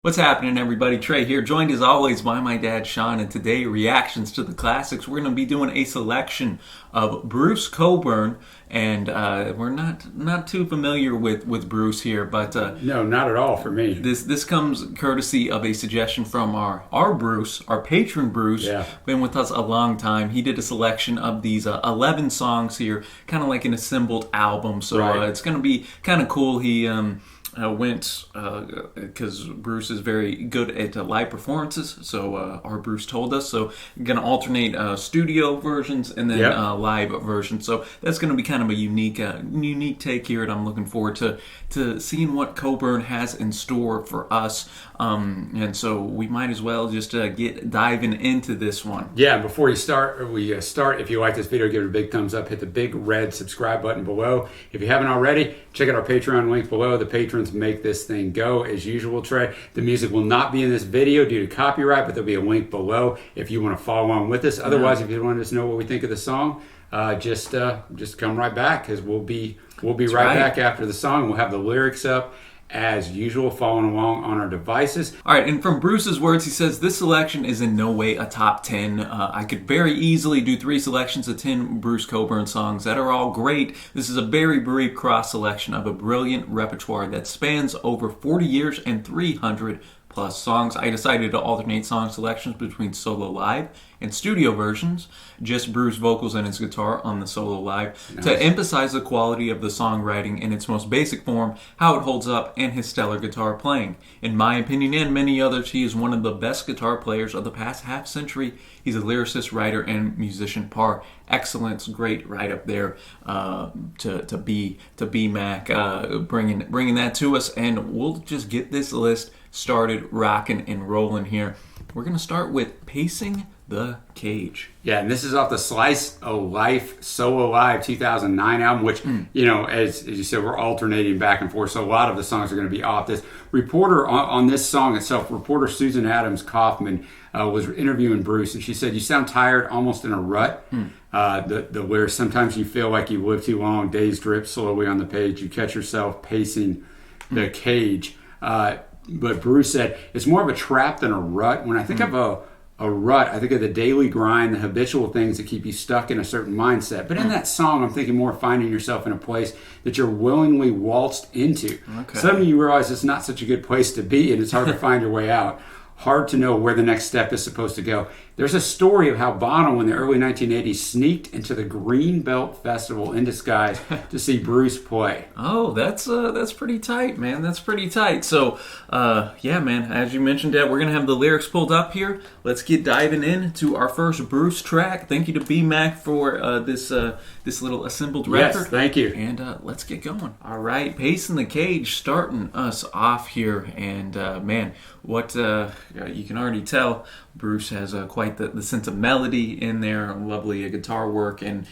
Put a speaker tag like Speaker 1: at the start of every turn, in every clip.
Speaker 1: What's happening, everybody? Trey here, joined as always by my dad, Sean, and today, reactions to the classics. We're going to be doing a selection of Bruce Cockburn, and we're not too familiar with Bruce here, but
Speaker 2: no, not at all for me.
Speaker 1: this comes courtesy of a suggestion from our Bruce, our patron Bruce.
Speaker 2: Yeah.
Speaker 1: Been with us a long time. He did a selection of these 11 songs here, kind of like an assembled album. So
Speaker 2: Right.
Speaker 1: it's going to be kind of cool. He went because Bruce is very good at live performances. So our Bruce told us. So going to alternate studio versions and then
Speaker 2: Yep.
Speaker 1: live versions. So that's going to be kind of a unique take here, and I'm looking forward to seeing what Cockburn has in store for us. And so we might as well just get diving into this one.
Speaker 2: Yeah, before we start, if you like this video, give it a big thumbs up. Hit the big red subscribe button below. If you haven't already, check out our Patreon link below. The patrons make this thing go as usual, Trey. The music will not be in this video due to copyright, but there'll be a link below if you want to follow on with us. Otherwise, if you want to know what we think of the song, just come right back, because we'll be right back after the song. We'll have the lyrics up as usual, following along on our devices.
Speaker 1: All right, and from Bruce's words, he says, this selection is in no way a top 10. I could very easily do 3 selections of 10 Bruce Cockburn songs that are all great. This is a very brief cross-selection of a brilliant repertoire that spans over 40 years and 300 plus songs. I decided to alternate song selections between solo live and studio versions, just Bruce vocals and his guitar on the solo live, to emphasize the quality of the songwriting in its most basic form, how it holds up, and his stellar guitar playing. In my opinion and many others, he is one of the best guitar players of the past half century. He's a lyricist, writer, and musician par excellence. Great right up there to be Mac, bringing that to us, and we'll just get this list started rocking and rolling here. We're going to start with Pacing the Cage.
Speaker 2: Yeah, and this is off the Slice of Life Solo Live 2009 album, which, as you said, we're alternating back and forth, so a lot of the songs are going to be off this. Reporter on this song itself, reporter Susan Adams Kaufman, was interviewing Bruce, and she said, "You sound tired, almost in a rut." The lyrics, "Sometimes you feel like you live too long, days drip slowly on the page, you catch yourself pacing the cage." But Bruce said, "It's more of a trap than a rut. When I think of a rut, I think of the daily grind, the habitual things that keep you stuck in a certain mindset. But in that song, I'm thinking more of finding yourself in a place that you're willingly waltzed into.
Speaker 1: Okay.
Speaker 2: Suddenly you realize it's not such a good place to be, and it's hard to find your way out. Hard to know where the next step is supposed to go." There's a story of how Bono in the early 1980s sneaked into the Greenbelt Festival in disguise to see Bruce play.
Speaker 1: Oh, that's pretty tight, man. That's pretty tight. So, yeah, man, as you mentioned, Dad, we're going to have the lyrics pulled up here. Let's get diving into our first Bruce track. Thank you to B-Mac for this little assembled record.
Speaker 2: Yes, thank you.
Speaker 1: And let's get going. All right, Pacing the Cage starting us off here. And, man, what you can already tell, Bruce has quite the sense of melody in there, lovely guitar work, and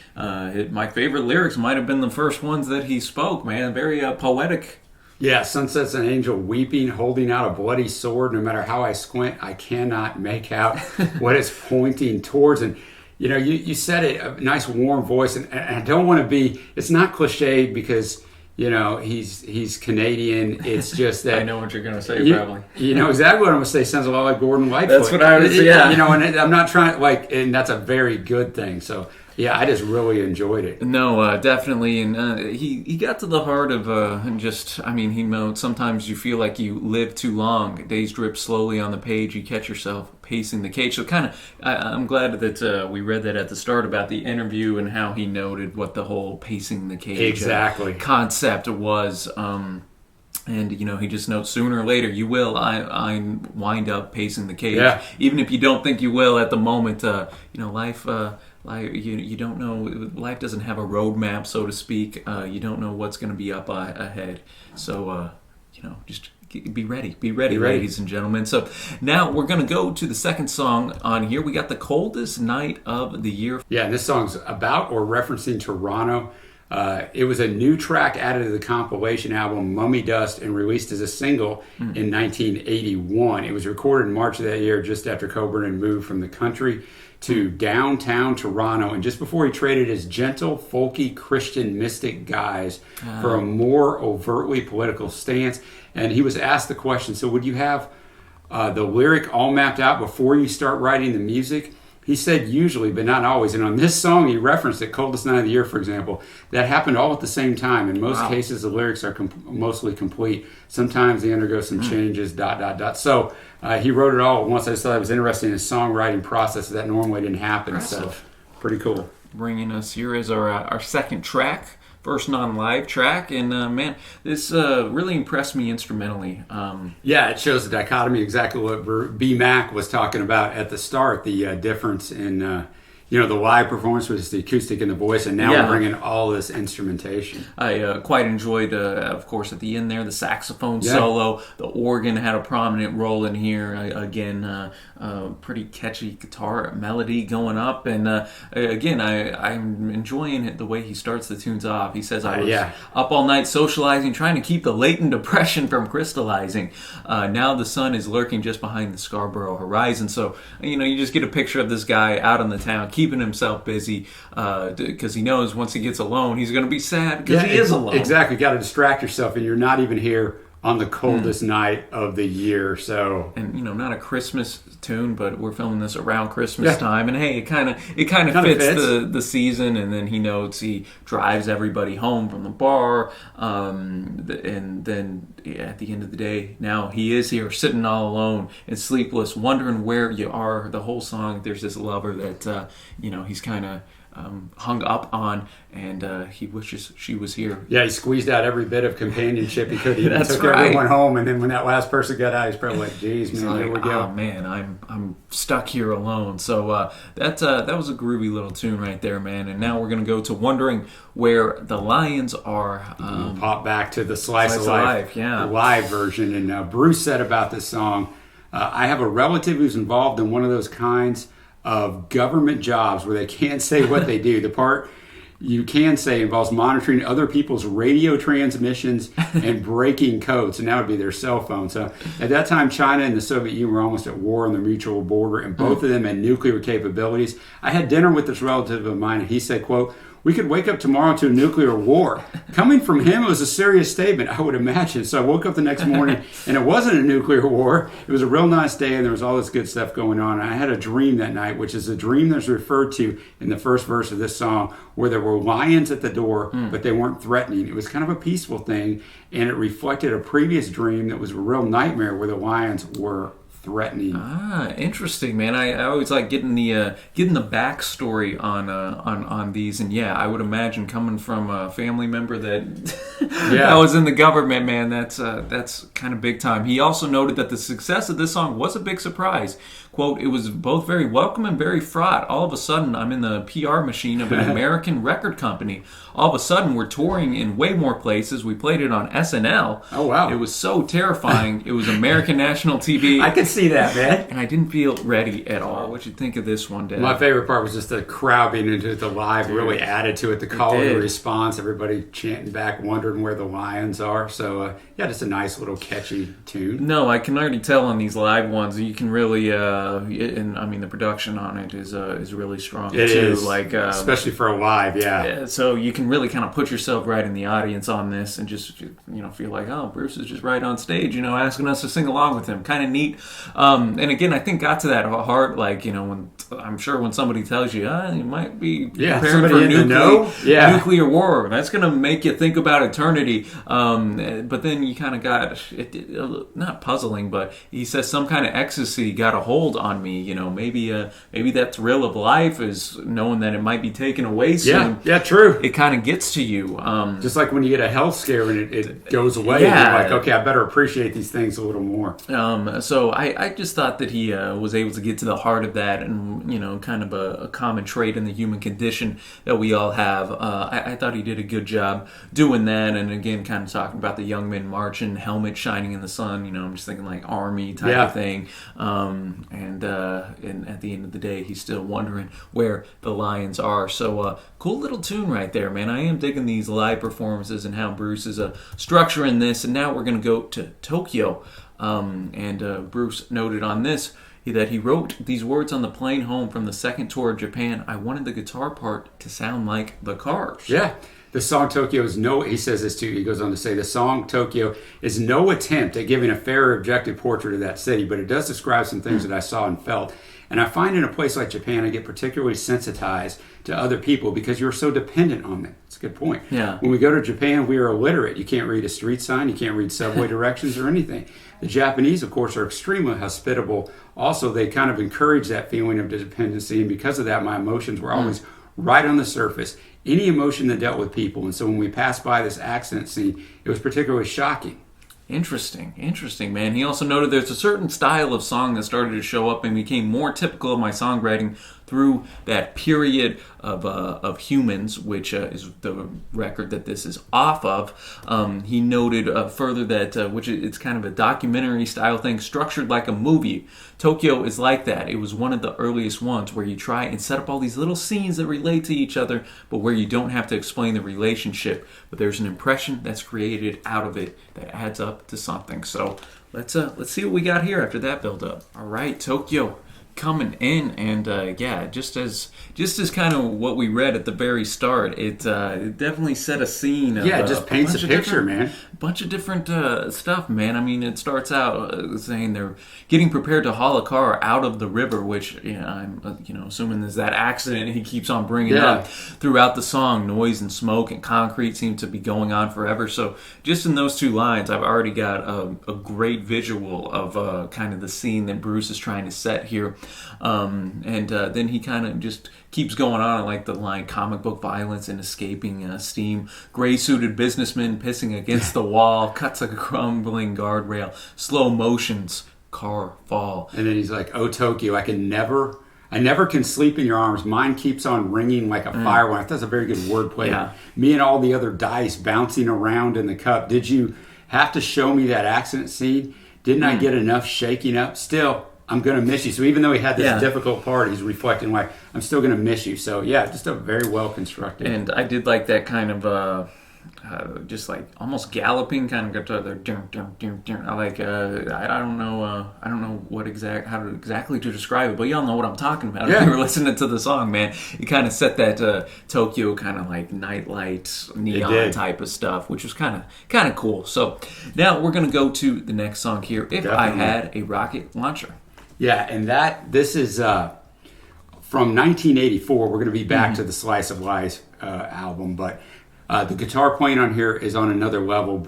Speaker 1: my favorite lyrics might have been the first ones that he spoke, man. Very poetic.
Speaker 2: Yeah, "Sunset's an angel weeping, holding out a bloody sword. No matter how I squint, I cannot make out what it's pointing towards." And you said it, a nice warm voice, and I don't want to be, it's not cliched because he's Canadian. It's just that
Speaker 1: I know what you're going to say, probably.
Speaker 2: You know exactly what I'm going to say. Sounds a lot like Gordon Lightfoot.
Speaker 1: That's what I was, yeah.
Speaker 2: And I'm not trying, and that's a very good thing. So, yeah, I just really enjoyed it.
Speaker 1: No, definitely, and he got to the heart of he notes, "Sometimes you feel like you live too long. Days drip slowly on the page. You catch yourself pacing the cage." So kind of, I'm glad that we read that at the start about the interview and how he noted what the whole pacing the cage concept was. And, he just notes, "Sooner or later you will. I wind up pacing the cage."
Speaker 2: Yeah.
Speaker 1: Even if you don't think you will at the moment, life... you don't know. Life doesn't have a roadmap, so to speak. You don't know what's going to be up ahead. So, just be ready. Be ready, ladies and gentlemen. So now we're going to go to the second song on here. We got The Coldest Night of the Year.
Speaker 2: Yeah, and this song's about or referencing Toronto. It was a new track added to the compilation album Mummy Dust and released as a single in 1981. It was recorded in March of that year, just after Cockburn had moved from the country to downtown Toronto, and just before he traded his gentle, folky, Christian mystic guise for a more overtly political stance. And he was asked the question, so would you have the lyric all mapped out before you start writing the music? He said usually, but not always. And on this song, he referenced it, Coldest Night of the Year, for example. That happened all at the same time. In most cases, the lyrics are mostly complete. Sometimes they undergo some changes, ... So he wrote it all at once. I just thought it was interesting in his songwriting process. That normally didn't happen.
Speaker 1: Impressive.
Speaker 2: So pretty cool.
Speaker 1: Bringing us here is our second track. First non-live track, and man, this really impressed me instrumentally.
Speaker 2: Yeah, it shows the dichotomy, exactly what B. Mac was talking about at the start, the difference in the live performance was the acoustic and the voice, and now we're bringing all this instrumentation.
Speaker 1: I quite enjoyed, of course, at the end there, the saxophone solo. The organ had a prominent role in here. Again, pretty catchy guitar melody going up, and again, I'm enjoying it the way he starts the tunes off. He says, I was up all night socializing, trying to keep the latent depression from crystallizing. Now the sun is lurking just behind the Scarborough horizon. So, you just get a picture of this guy out on the town, keeping himself busy, because he knows once he gets alone, he's going to be sad because he is alone.
Speaker 2: Exactly. You got to distract yourself, and you're not even here on the coldest night of the year. So,
Speaker 1: and not a Christmas tune, but we're filming this around Christmas time, and hey, it kind of fits the season. And then he knows he drives everybody home from the bar, and then at the end of the day, now he is here sitting all alone and sleepless, wondering where you are. The whole song, there's this lover that he's kind of hung up on, and he wishes she was here.
Speaker 2: Yeah, he squeezed out every bit of companionship he could. He
Speaker 1: That's
Speaker 2: took
Speaker 1: right.
Speaker 2: everyone home, and then when that last person got out, he's probably like, "Geez, man, here we go."
Speaker 1: Oh man, I'm stuck here alone. So that was a groovy little tune right there, man. And now we're gonna go to Wondering Where the Lions Are.
Speaker 2: We'll pop back to the Slice of Life live version, and Bruce said about this song, "I have a relative who's involved in one of those kinds of government jobs where they can't say what they do. The part you can say involves monitoring other people's radio transmissions and breaking codes, and that would be their cell phone." So at that time, China and the Soviet Union were almost at war on the mutual border, and both of them had nuclear capabilities. I had dinner with this relative of mine, and he said, quote, "We could wake up tomorrow to a nuclear war." Coming from him, it was a serious statement, I would imagine. So I woke up the next morning, and it wasn't a nuclear war. It was a real nice day, and there was all this good stuff going on. And I had a dream that night, which is a dream that's referred to in the first verse of this song, where there were lions at the door, but they weren't threatening. It was kind of a peaceful thing, and it reflected a previous dream that was a real nightmare where the lions were threatening.
Speaker 1: Interesting, man. I always like getting the backstory on these, and I would imagine coming from a family member that that was in the government, man. That's kind of big time. He also noted that the success of this song was a big surprise. Quote, "It was both very welcome and very fraught. All of a sudden, I'm in the PR machine of an American record company. All of a sudden, we're touring in way more places. We played it on SNL.
Speaker 2: Oh, wow.
Speaker 1: It was so terrifying. It was American national TV.
Speaker 2: I could see that, man.
Speaker 1: And I didn't feel ready at all." What'd you think of this one, Dad?
Speaker 2: My favorite part was just the crowd being into it. The live really added to it. The call and response, everybody chanting back, wondering where the lions are. So, just a nice little catchy tune.
Speaker 1: No, I can already tell on these live ones, you can really, and I mean, the production on it is really strong
Speaker 2: it
Speaker 1: too.
Speaker 2: Is,
Speaker 1: like
Speaker 2: especially for a live,
Speaker 1: So you can really kind of put yourself right in the audience on this, and just feel like, oh, Bruce is just right on stage, asking us to sing along with him. Kind of neat. And again, I think got to that heart, like when I'm sure when somebody tells you, you might be preparing for nuclear war, that's going to make you think about eternity. But then you kind of got not puzzling, but he says some kind of ecstasy got a hold on me. Maybe that thrill of life is knowing that it might be taken away soon.
Speaker 2: Yeah, true.
Speaker 1: It kind of gets to you.
Speaker 2: Just like when you get a health scare and it goes away, you're like, okay, I better appreciate these things a little more.
Speaker 1: So I just thought that he was able to get to the heart of that, and kind of a common trait in the human condition that we all have. I thought he did a good job doing that, and again, kind of talking about the young men marching, helmet shining in the sun. I'm just thinking like army type of thing. And at the end of the day, he's still wondering where the lions are. So cool little tune right there, man. I am digging these live performances and how Bruce is structuring this. And now we're going to go to Tokyo. And Bruce noted on this, that he wrote these words on the plane home from the second tour of Japan. I wanted the guitar part to sound like the Cars.
Speaker 2: Yeah. The song Tokyo is he says this too, he goes on to say, the song Tokyo is no attempt at giving a fair or objective portrait of that city, but it does describe some things that I saw and felt. And I find in a place like Japan, I get particularly sensitized to other people because you're so dependent on them. It's a good point.
Speaker 1: Yeah.
Speaker 2: When we go to Japan, we are illiterate. You can't read a street sign. You can't read subway directions or anything. The Japanese, of course, are extremely hospitable. Also, they kind of encourage that feeling of dependency. And because of that, my emotions were always right on the surface. Any emotion that dealt with people. And so when we passed by this accident scene, it was particularly shocking.
Speaker 1: Interesting, man. He also noted there's a certain style of song that started to show up and became more typical of my songwriting through that period of Humans, which is the record that this is off of. He noted further that, which it's kind of a documentary style thing, structured like a movie. Tokyo is like that. It was one of the earliest ones where you try and set up all these little scenes that relate to each other, but where you don't have to explain the relationship. But there's an impression that's created out of it that adds up to something. So let's see what we got here after that build up. All right, Tokyo coming in, and just as kind of what we read at the very start, it definitely set a scene.
Speaker 2: It just paints a picture, man.
Speaker 1: A bunch of different stuff, man. I mean, it starts out saying they're getting prepared to haul a car out of the river, which I'm assuming is that accident he keeps on bringing up throughout the song. Noise and smoke and concrete seem to be going on forever. So just in those two lines, I've already got a great visual of kind of the scene that Bruce is trying to set here. Then he kind of just keeps going on like the line comic book violence and escaping steam, gray-suited businessman pissing against the wall, cuts a crumbling guardrail, slow motions, car fall.
Speaker 2: And then he's like, oh, Tokyo, I never can sleep in your arms. Mine keeps on ringing like a fire one. That's a very good wordplay.
Speaker 1: Yeah.
Speaker 2: Me and all the other dice bouncing around in the cup. Did you have to show me that accident scene? Didn't I get enough shaking up? Still, I'm going to miss you. So even though he had this difficult part, he's reflecting like, I'm still going to miss you. So yeah, just a very well constructed.
Speaker 1: And I did like that kind of just like almost galloping kind of guitar there. I like I don't know how to exactly to describe it, but y'all know what I'm talking about. If you were listening to the song, man, it kind of set that Tokyo kind of like nightlight neon type of stuff, which was kind of cool. So now we're gonna go to the next song here. If I Had a Rocket Launcher. Yeah,
Speaker 2: and this is from 1984. We're going to be back to the Slice of Life album, but the guitar playing on here is on another level,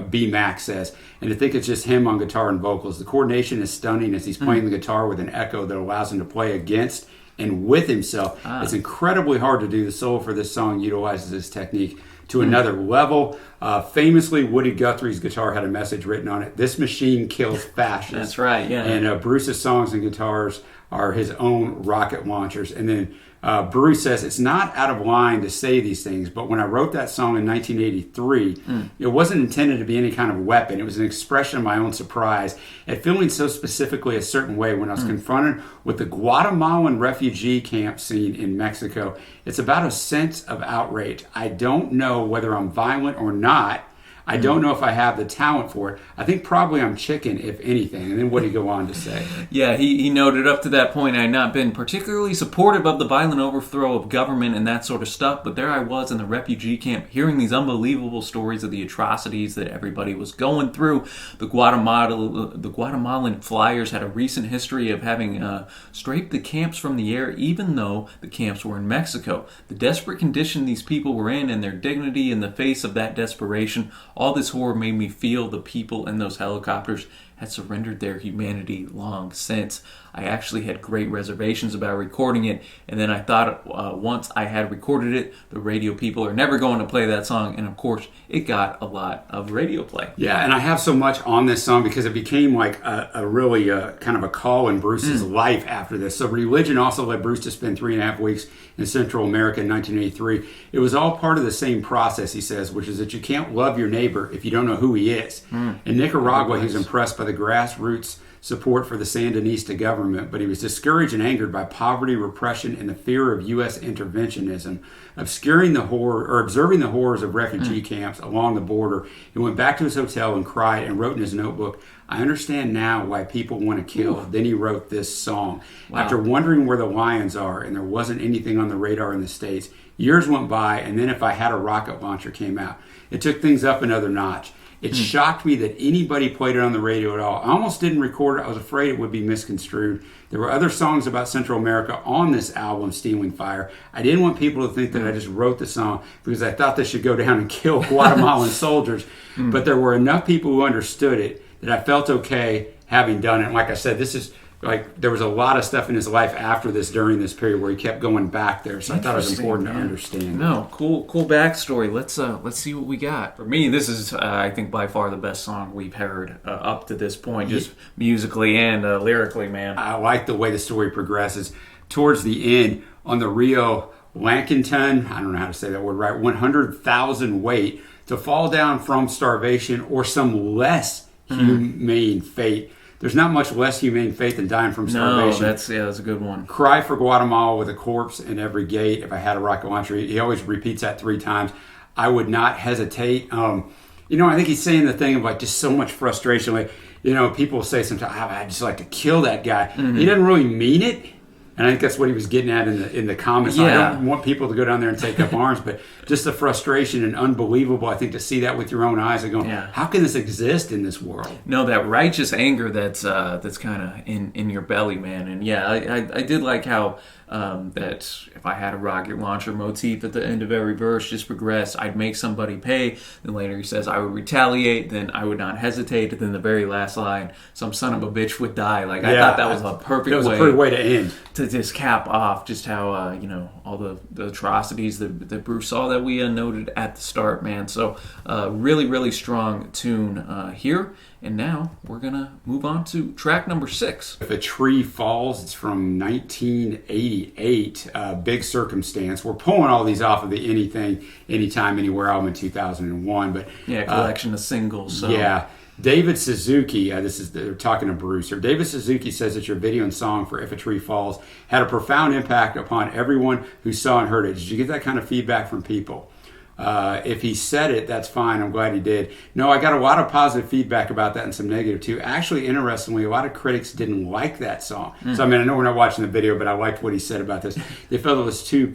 Speaker 2: B. Max says. And I think it's just him on guitar and vocals. The coordination is stunning as he's playing the guitar with an echo that allows him to play against and with himself. It's incredibly hard to do. The solo for this song utilizes this technique to another level. Famously, Woody Guthrie's guitar had a message written on it. This machine kills fascists.
Speaker 1: That's right, yeah.
Speaker 2: And Bruce's songs and guitars are his own rocket launchers. And then Bruce says, it's not out of line to say these things, but when I wrote that song in 1983, it wasn't intended to be any kind of weapon. It was an expression of my own surprise at feeling so specifically a certain way when I was confronted with the Guatemalan refugee camp scene in Mexico. It's about a sense of outrage. I don't know whether I'm violent or not. I don't know if I have the talent for it. I think probably I'm chicken, if anything. And then what did he go on to say?
Speaker 1: Yeah, he noted up to that point I had not been particularly supportive of the violent overthrow of government and that sort of stuff, but there I was in the refugee camp hearing these unbelievable stories of the atrocities that everybody was going through. The Guatemalan flyers had a recent history of having strafed the camps from the air, even though the camps were in Mexico. The desperate condition these people were in and their dignity in the face of that desperation, all this horror made me feel the people in those helicopters had surrendered their humanity long since. I actually had great reservations about recording it, and then I thought once I had recorded it, the radio people are never going to play that song, and of course, it got a lot of radio play.
Speaker 2: Yeah, and I have so much on this song because it became like a really kind of a call in Bruce's life after this. So religion also led Bruce to spend 3.5 weeks in Central America in 1983. It was all part of the same process, he says, which is that you can't love your neighbor if you don't know who he is. In Nicaragua, he was impressed by the grassroots support for the Sandinista government, but he was discouraged and angered by poverty, repression, and the fear of U.S. interventionism. Observing the horrors of refugee camps along the border, he went back to his hotel and cried and wrote in his notebook, "I understand now why people want to kill." Ooh. Then he wrote this song. Wow. After wondering where the lions are and there wasn't anything on the radar in the States, years went by, and then If I Had a Rocket Launcher came out. It took things up another notch. It shocked me that anybody played it on the radio at all. I almost didn't record it. I was afraid it would be misconstrued. There were other songs about Central America on this album, Stealing Fire. I didn't want people to think that I just wrote the song because I thought they should go down and kill Guatemalan soldiers. But there were enough people who understood it that I felt okay having done it. And like I said, this is like there was a lot of stuff in his life after this, during this period, where he kept going back there. So I thought it was important to understand.
Speaker 1: No, cool backstory. Let's see what we got. For me, this is I think by far the best song we've heard up to this point, just musically and lyrically, man.
Speaker 2: I like the way the story progresses. Towards the end, on the Rio Lankinton, I don't know how to say that word right, 100,000 weight to fall down from starvation or some less humane fate. There's not much less humane fate than dying from starvation.
Speaker 1: No, that's a good one.
Speaker 2: Cry for Guatemala with a corpse in every gate. If I had a rocket launcher, he always repeats that 3 times. I would not hesitate. I think he's saying the thing of like just so much frustration. Like, people say sometimes, "I'd just like to kill that guy." He doesn't really mean it. And I think that's what he was getting at in the comments. Yeah. I don't want people to go down there and take up arms, but just the frustration and unbelievable, I think, to see that with your own eyes and go, how can this exist in this world?
Speaker 1: No, that righteous anger that's kind of in your belly, man. And I did like how that if I had a rocket launcher motif at the end of every verse just progressed. I'd make somebody pay. Then later he says I would retaliate. Then I would not hesitate. And then the very last line, some son of a bitch would die. Like I thought that was a perfect
Speaker 2: way to end.
Speaker 1: To just cap off just how all the atrocities that Bruce saw that we noted at the start, man. So really, really strong tune here. And now we're going to move on to track number 6.
Speaker 2: If a Tree Falls, it's from 1988, Big Circumstance. We're pulling all these off of the Anything, Anytime, Anywhere album in 2001. But
Speaker 1: collection of singles. So.
Speaker 2: Yeah. David Suzuki, they're talking to Bruce here. David Suzuki says that your video and song for If a Tree Falls had a profound impact upon everyone who saw and heard it. Did you get that kind of feedback from people? If he said it, that's fine. I'm glad he did. No, I got a lot of positive feedback about that and some negative too. Actually, interestingly, a lot of critics didn't like that song. So, I know we're not watching the video, but I liked what he said about this. They felt it was too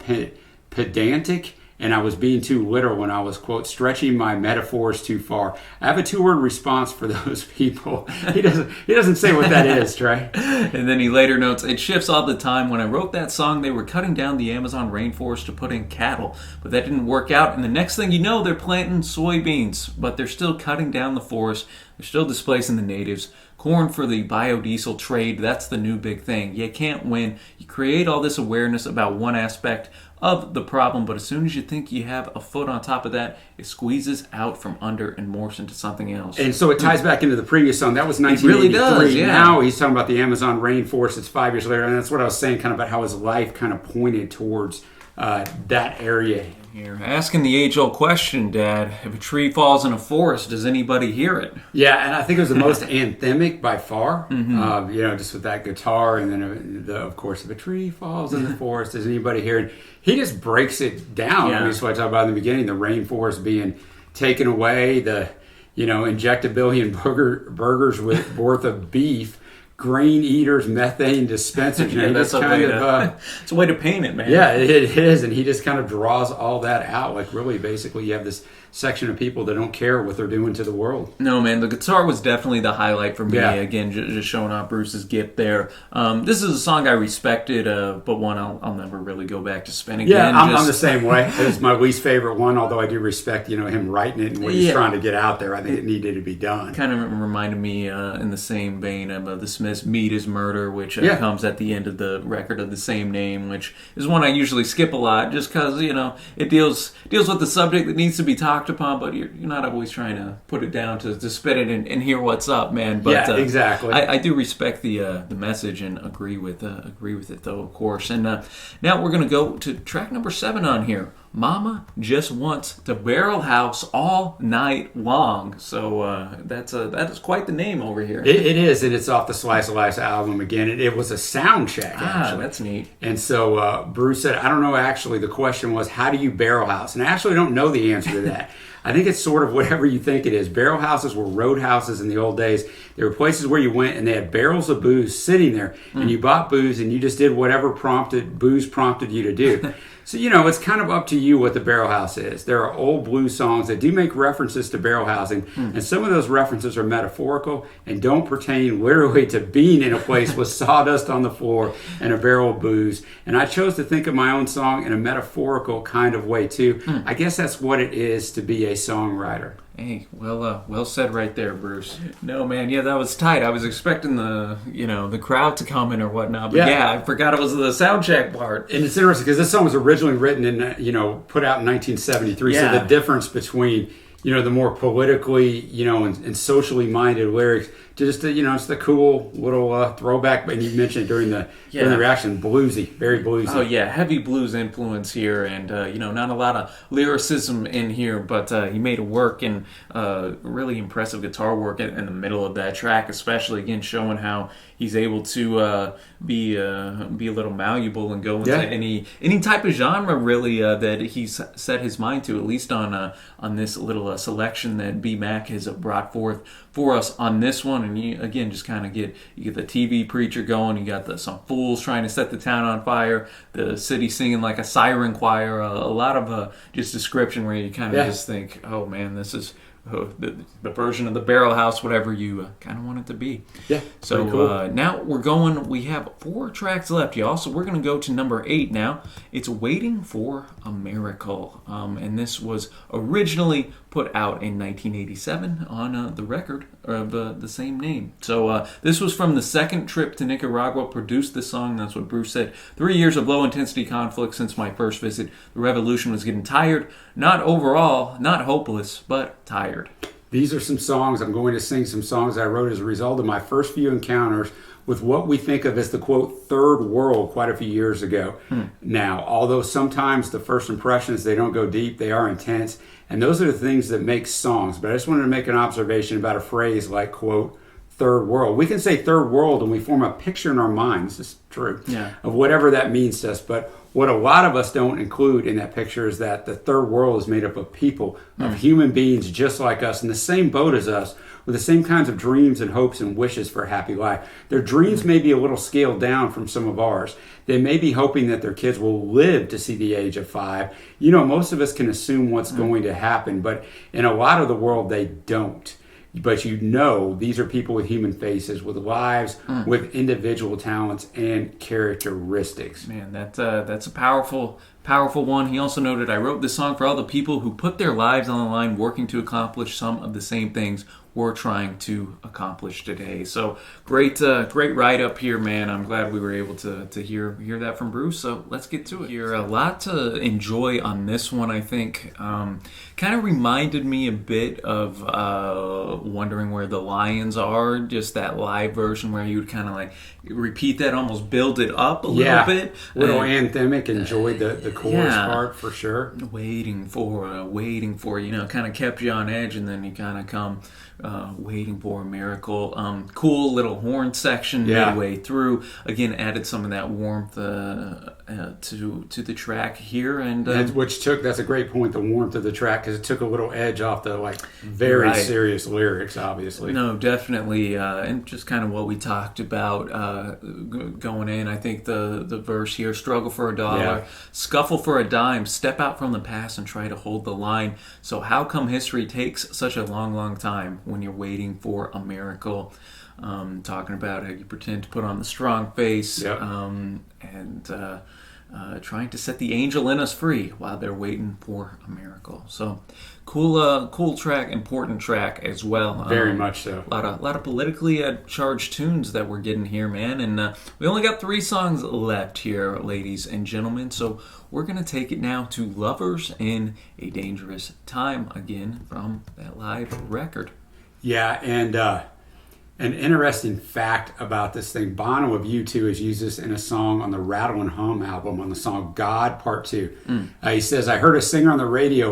Speaker 2: pedantic, and I was being too literal when I was, quote, stretching my metaphors too far. I have a 2-word response for those people. He doesn't say what that is, Trey.
Speaker 1: And then he later notes, it shifts all the time. When I wrote that song, they were cutting down the Amazon rainforest to put in cattle. But that didn't work out. And the next thing you know, they're planting soybeans. But they're still cutting down the forest. They're still displacing the natives. Corn for the biodiesel trade, that's the new big thing. You can't win. You create all this awareness about one aspect of the problem, but as soon as you think you have a foot on top of that, it squeezes out from under and morphs into something else.
Speaker 2: And so it ties back into the previous song. That was 1983.
Speaker 1: It really does, yeah.
Speaker 2: Now he's talking about the Amazon rainforest. It's 5 years later, and that's what I was saying kind of about how his life kind of pointed towards that area.
Speaker 1: You're asking the age-old question, Dad. If a tree falls in a forest, does anybody hear it?
Speaker 2: Yeah, and I think it was the most anthemic by far. Just with that guitar, and then of course, if a tree falls in the forest, does anybody hear it? He just breaks it down.
Speaker 1: Yeah.
Speaker 2: That's what I talked about in the beginning: the rainforest being taken away, the inject a billion burgers worth of beef. Grain eaters, methane dispensers.
Speaker 1: That's it's a way to paint it, man.
Speaker 2: Yeah, it is, and he just kind of draws all that out. Like, really, basically, you have this section of people that don't care what they're doing to the world.
Speaker 1: No, man, the guitar was definitely the highlight for me. Yeah. Again, just showing off Bruce's gift there. This is a song I respected, but one I'll never really go back to spin again.
Speaker 2: Yeah, I'm the same way. It was my least favorite one, although I do respect, him writing it and what he's trying to get out there. I think it needed to be done.
Speaker 1: Kind of reminded me in the same vein of the Smiths' Meat is Murder, which comes at the end of the record of the same name, which is one I usually skip a lot just because, it deals with the subject that needs to be talked upon, but you're not always trying to put it down to spit it and hear what's up, man. But
Speaker 2: exactly.
Speaker 1: I do respect the message and agree with it though, of course. And now we're gonna go to track number 7 on here. Mama just wants to barrel house all night long. So that is quite the name over here.
Speaker 2: It is, and it's off the Slice of Life album again. It was a sound check, actually.
Speaker 1: That's neat.
Speaker 2: And so Bruce said, I don't know, actually, the question was, how do you barrel house? And I actually don't know the answer to that. I think it's sort of whatever you think it is. Barrel houses were road houses in the old days. They were places where you went and they had barrels of booze sitting there, and you bought booze and you just did whatever booze prompted you to do. So, it's kind of up to you what the barrel house is. There are old blues songs that do make references to barrel housing, and some of those references are metaphorical and don't pertain literally to being in a place with sawdust on the floor and a barrel of booze. And I chose to think of my own song in a metaphorical kind of way, too. I guess that's what it is to be a songwriter.
Speaker 1: Hey, well said right there, Bruce. No, man, yeah, that was tight. I was expecting the crowd to come in or whatnot, but yeah, I forgot it was the sound check part.
Speaker 2: And it's interesting because this song was originally written in, put out in 1973. Yeah. So the difference between, the more politically, and socially minded lyrics, just it's the cool little throwback. And you mentioned it during the reaction, bluesy, very bluesy.
Speaker 1: Oh yeah, heavy blues influence here, and not a lot of lyricism in here, but he made it work, and really impressive guitar work in the middle of that track, especially again showing how he's able to be a little malleable and go into any type of genre really that he's set his mind to, at least on this little selection that B Mac has brought forth for us on this one. And you again just kind of get the TV preacher going, you got some fools trying to set the town on fire, the city singing like a siren choir, a lot of just description where you kind of just think, oh man, this is the version of the barrel house, whatever you kind of want it to be.
Speaker 2: Yeah.
Speaker 1: So cool. Now we have 4 tracks left, y'all. So we're going to go to number 8 now. It's Waiting for a Miracle. And this was originally put out in 1987 on the record of the same name. So this was from the second trip to Nicaragua. Produced this song. That's what Bruce said. 3 years of low-intensity conflict since my first visit. The revolution was getting tired. Not overall, not hopeless, but tired.
Speaker 2: These are some songs. I'm going to sing some songs I wrote as a result of my first few encounters with what we think of as the, quote, third world quite a few years ago. Now, although sometimes the first impressions, they don't go deep, they are intense, and those are the things that make songs. But I just wanted to make an observation about a phrase like, quote, third world. We can say third world and we form a picture in our minds, this is true, of whatever that means to us. But what a lot of us don't include in that picture is that the third world is made up of people, of human beings just like us, in the same boat as us, with the same kinds of dreams and hopes and wishes for a happy life. Their dreams may be a little scaled down from some of ours. They may be hoping that their kids will live to see the age of 5. Most of us can assume what's going to happen, but in a lot of the world, they don't. But these are people with human faces, with lives, with individual talents and characteristics.
Speaker 1: Man, that's a powerful one. He also noted, I wrote this song for all the people who put their lives on the line working to accomplish some of the same things we're trying to accomplish today. So great write-up here, man. I'm glad we were able to hear that from Bruce. So let's get to it. Here, a lot to enjoy on this one, I think. Kind of reminded me a bit of Wondering Where the Lions Are, just that live version where you would kind of like repeat that, almost build it up a little bit.
Speaker 2: A little anthemic. Enjoyed the chorus part for sure.
Speaker 1: Waiting for, kind of kept you on edge, and then you kind of come waiting for a miracle. Cool little horn section midway through. Again, added some of that warmth to the track here, and
Speaker 2: that's a great point. The warmth of the track, because it took a little edge off the very serious lyrics. Obviously,
Speaker 1: no, definitely, and just kind of what we talked about going in. I think the verse here: struggle for $1, scuffle for a dime, step out from the past and try to hold the line. So how come history takes such a long time when you're waiting for a miracle? Talking about how you pretend to put on the strong face and trying to set the angel in us free while they're waiting for a miracle. So cool track, important track as well.
Speaker 2: Very much so.
Speaker 1: A lot of politically charged tunes that we're getting here, man. And we only got 3 songs left here, ladies and gentlemen. So we're going to take it now to Lovers in a Dangerous Time, again from that live record.
Speaker 2: Yeah, and An interesting fact about this thing, Bono of U2 has used this in a song on the Rattle and Hum album on the song God Part 2. He says, I heard a singer on the radio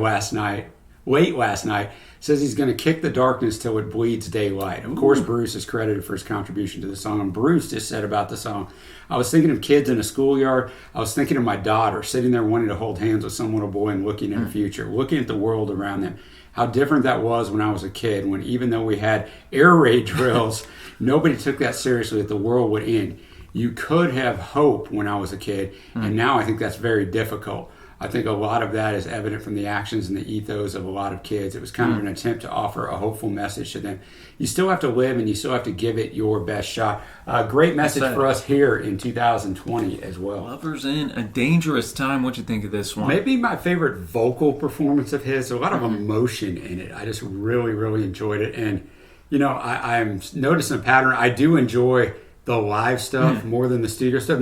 Speaker 2: late last night, says he's going to kick the darkness till it bleeds daylight. Of course, Bruce is credited for his contribution to the song, and Bruce just said about the song, I was thinking of kids in a schoolyard. I was thinking of my daughter sitting there wanting to hold hands with some little boy and looking in the future, looking at the world around them. How different that was when I was a kid, when even though we had air raid drills, nobody took that seriously that the world would end. You could have hope when I was a kid, and now I think that's very difficult. I think a lot of that is evident from the actions and the ethos of a lot of kids. It was kind of an attempt to offer a hopeful message to them. You still have to live, and you still have to give it your best shot. Great message for us here in 2020 as well.
Speaker 1: Lovers in a Dangerous Time. What'd you think of this one?
Speaker 2: Maybe my favorite vocal performance of his. A lot of emotion in it. I just really, really enjoyed it. And, you know, I'm noticing a pattern. I do enjoy the live stuff more than the studio stuff.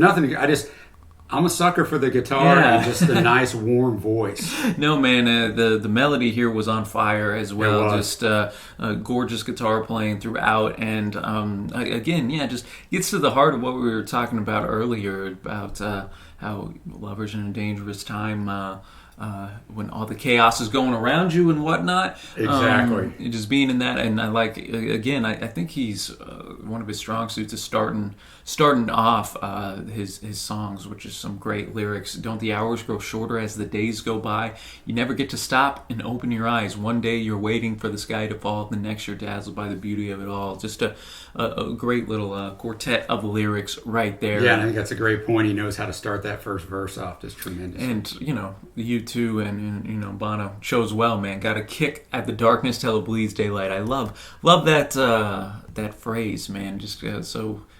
Speaker 2: I'm a sucker for the guitar and just the nice, warm voice.
Speaker 1: No, man, the melody here was on fire as well. Just gorgeous guitar playing throughout. And again, just gets to the heart of what we were talking about earlier about how lovers in a dangerous time, when all the chaos is going around you and whatnot.
Speaker 2: Exactly.
Speaker 1: Just being in that. And I like, again, I think he's one of his strong suits is starting off his songs, which is some great lyrics. Don't the hours grow shorter as the days go by? You never get to stop and open your eyes. One day you're waiting for the sky to fall, the next you're dazzled by the beauty of it all. Just a great little quartet of lyrics right there.
Speaker 2: Yeah, I think that's a great point. He knows how to start that first verse off. Just tremendous.
Speaker 1: And, you know, the U2 and Bono chose well, man. Got a kick at the darkness till it bleeds daylight. I love that phrase, man. Just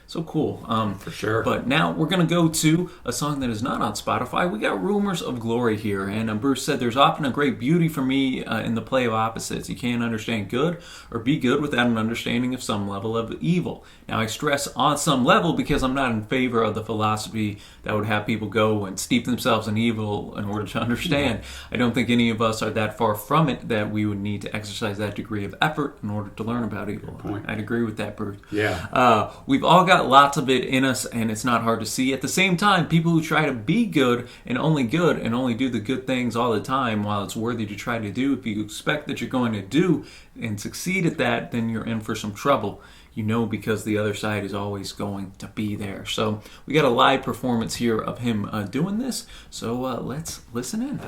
Speaker 1: so cool.
Speaker 2: For sure.
Speaker 1: But now we're going to go to a song that is not on Spotify. We got Rumours of Glory here. And Bruce said, there's often a great beauty for me in the play of opposites. You can't understand good or be good without an understanding of some level of evil. Now, I stress on some level because I'm not in favor of the philosophy that would have people go and steep themselves in evil in order to understand. I don't think any of us are that far from it that we would need to exercise that degree of effort in order to learn about evil. I'd agree with that, Bruce.
Speaker 2: Yeah.
Speaker 1: We've all got lots of it in us, and it's not hard to see. At the same time, people who try to be good and only do the good things all the time, while it's worthy to try to do, if you expect that you're going to do and succeed at that, then you're in for some trouble. You know, because the other side is always going to be there. So we got a live performance here of him doing this. So let's listen in.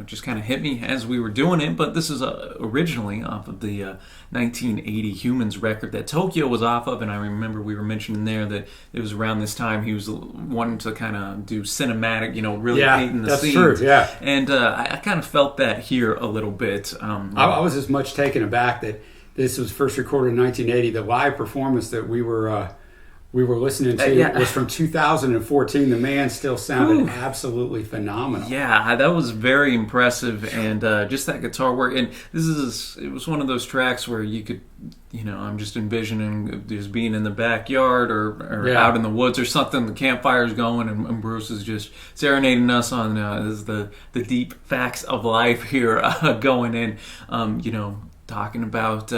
Speaker 1: Just kind of hit me as we were doing it. But this is originally off of the 1980 Humans record that Tokyo was off of. And I remember we were mentioning there that it was around this time he was wanting to kind of do cinematic, really painting the scenes.
Speaker 2: That's true, yeah.
Speaker 1: And I kind of felt that here a little bit.
Speaker 2: I was as much taken aback that this was first recorded in 1980. The live performance that we were listening to was from 2014. The man still sounded absolutely phenomenal.
Speaker 1: Yeah, that was very impressive, and just that guitar work. And it was one of those tracks where you could, I'm just envisioning just being in the backyard or out in the woods or something. The campfire's going, and Bruce is just serenading us on the deep facts of life here, going in, talking about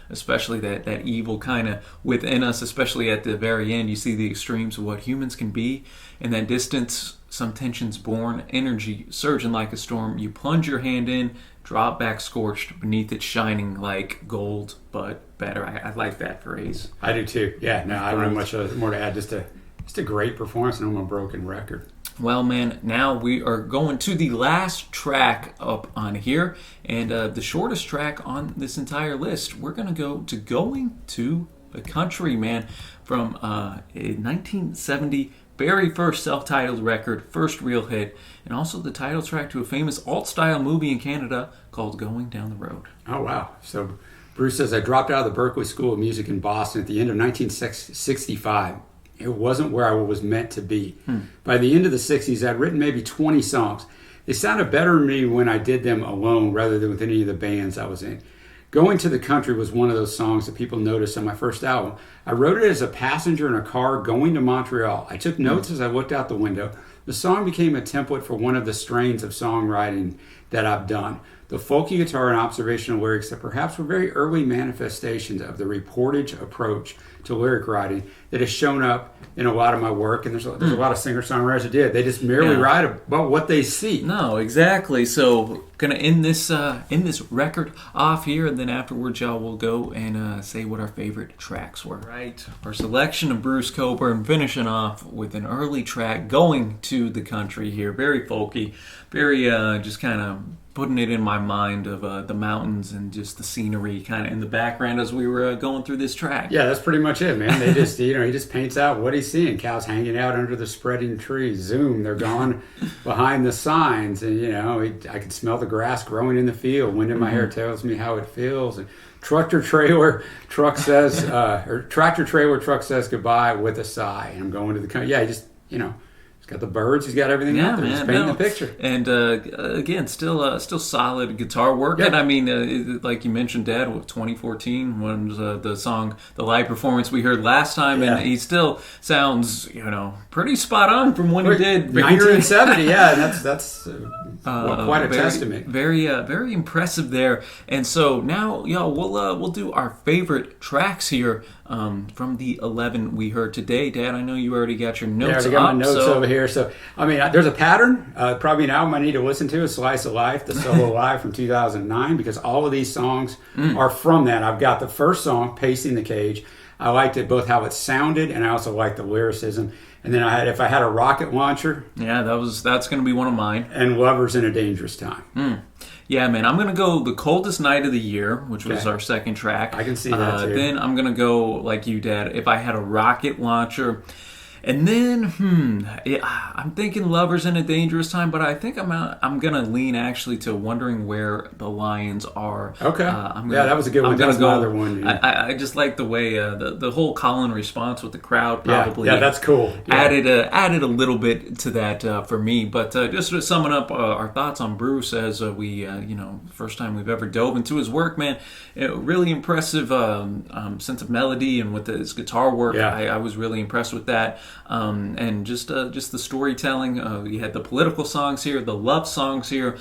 Speaker 1: especially that evil kind of within us, especially at the very end. You see the extremes of what humans can be. In that distance, some tensions born, energy surging like a storm. You plunge your hand in, drop back scorched, beneath it shining like gold, but better. I like that phrase.
Speaker 2: I do too. Yeah, no, I don't have much more to add. Just a great performance and on a broken record.
Speaker 1: Well, man, now we are going to the last track up on here, and the shortest track on this entire list. We're going to go to Going to the Country, man, from a 1970 very first self-titled record, first real hit, and also the title track to a famous alt-style movie in Canada called Going Down the Road.
Speaker 2: Oh, wow. So Bruce says, I dropped out of the Berklee School of Music in Boston at the end of 1965. It wasn't where I was meant to be. By the end of the 60s, I'd written maybe 20 songs. They sounded better to me when I did them alone rather than with any of the bands I was in. Going to the Country was one of those songs that people noticed on my first album. I wrote it as a passenger in a car going to Montreal. I took notes as I looked out the window, the song became a template for one of the strains of songwriting that I've done. The folky guitar and observational lyrics that perhaps were very early manifestations of the reportage approach to lyric writing that has shown up in a lot of my work, and there's a lot of singer-songwriters that did. They just merely write about what they see.
Speaker 1: No, exactly. So gonna end this record off here, and then afterwards, y'all will go and say what our favorite tracks were. Right. Our selection of Bruce Cockburn, finishing off with an early track, Going to the Country here. Very folky, very just kind of putting it in my mind of the mountains and just the scenery kind of in the background as we were going through this track.
Speaker 2: Yeah, that's pretty much it, man. They just, he just paints out what he's seeing. Cows hanging out under the spreading trees. Zoom, they're gone behind the signs. And, I can smell the grass growing in the field. Wind in my hair tells me how it feels. And tractor trailer truck says goodbye with a sigh. And I'm going to the country. Yeah, he just, he's got the birds. He's got everything out there. He's painting the picture.
Speaker 1: And again, still solid guitar work. Yep. And I mean, like you mentioned, Dad, 2014 when the live performance we heard last time, and he still sounds, pretty spot on from when he did
Speaker 2: 1970. Yeah, and that's quite a testament.
Speaker 1: Very impressive there. And so now, y'all, we'll do our favorite tracks here. From the 11 we heard today. Dad, I know you already got your notes up.
Speaker 2: Yeah, I already got my notes over here. So, I mean, there's a pattern. Probably an album I need to listen to is Slice of Life, the solo live from 2009, because all of these songs are from that. I've got the first song, Pacing the Cage. I liked it, both how it sounded, and I also liked the lyricism. And then If I Had a Rocket Launcher.
Speaker 1: Yeah, that's going to be one of mine.
Speaker 2: And Lovers in a Dangerous Time.
Speaker 1: Yeah, man, I'm going to go The Coldest Night of the Year, which was our second track.
Speaker 2: I can see that, too.
Speaker 1: Then I'm going to go, like you, Dad, If I Had a Rocket Launcher. And then, I'm thinking Lovers in a Dangerous Time, but I think I'm going to lean actually to Wondering Where the Lions Are.
Speaker 2: Okay. That was a good one. That's another one. Yeah.
Speaker 1: I just like the way the whole call and response with the crowd probably.
Speaker 2: Yeah, that's cool. Yeah.
Speaker 1: Added a little bit to that for me. But just to summing up our thoughts on Bruce as we, first time we've ever dove into his work, man, really impressive sense of melody and with his guitar work.
Speaker 2: Yeah.
Speaker 1: I was really impressed with that. And just the storytelling. We had the political songs here, the love songs here,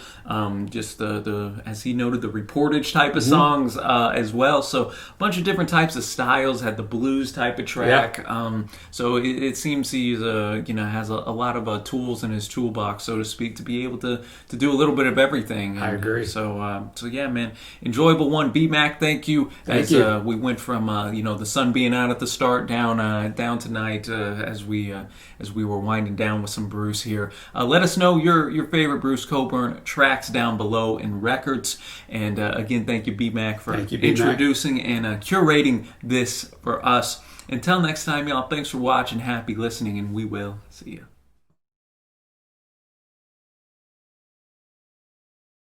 Speaker 1: just the as he noted, the reportage type of songs as well. So a bunch of different types of styles. Had the blues type of track. Yeah. So it seems he's has a lot of tools in his toolbox, so to speak, to be able to do a little bit of everything. And
Speaker 2: I agree.
Speaker 1: So yeah, man, enjoyable one. B-Mac, thank you.
Speaker 2: Thank you.
Speaker 1: We went from the sun being out at the start down tonight as we were winding down with some Bruce here. Let us know your favorite Bruce Cockburn tracks down below in records. And again, thank you, B-Mac, for introducing and curating this for us. Until next time, y'all, thanks for watching, happy listening, and we will see you.